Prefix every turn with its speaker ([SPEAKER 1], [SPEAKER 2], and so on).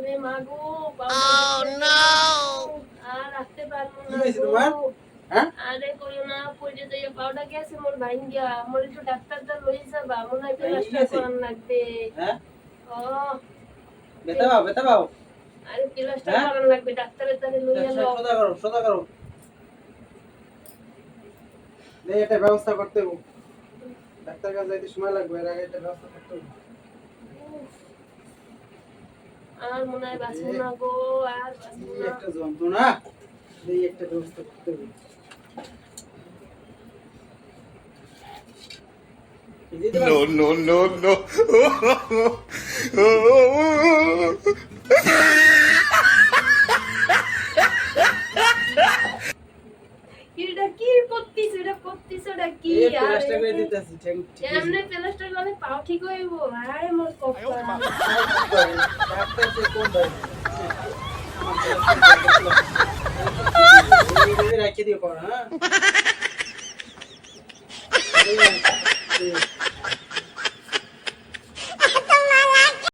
[SPEAKER 1] ওরে মা গো পাউডার আর রাখতে পারবো না গো। আরে কইও না পড়ে যাই পাউডার গেছে মোর ভাঙ্গিয়া মোর একটু ডাক্তার দা লই যাবা মনে হয় প্লাস্টার করান লাগবে। ও
[SPEAKER 2] বেতা বাও
[SPEAKER 1] আরে প্লাস্টার করান লাগবে ডাক্তারের দ্বারে লই এলো।
[SPEAKER 2] সোজা করো এটা ব্যবস্থা করতে হবে ডাক্তার কাছে যাইতে সময় লাগবে এর আগে এটা ব্যবস্থা করতে হবে।
[SPEAKER 1] আর মনে হয় বাঁচবো না গো আর বাঁচবো না।
[SPEAKER 2] একটা যন্ত্রণা এই একটা ব্যবস্থা করতে হবে।
[SPEAKER 3] No.
[SPEAKER 1] এটা কি করতিস এটা কি
[SPEAKER 2] এই
[SPEAKER 1] আর
[SPEAKER 2] প্লাস্টার করে দিতেছি ঠিক
[SPEAKER 1] এমনি প্লাস্টার করলে পাও ঠিক হইব। আরে মোর কপাল
[SPEAKER 2] ডাক্তার সে কোন ধরে রাখিয়ে দিও পড়া হ্যাঁ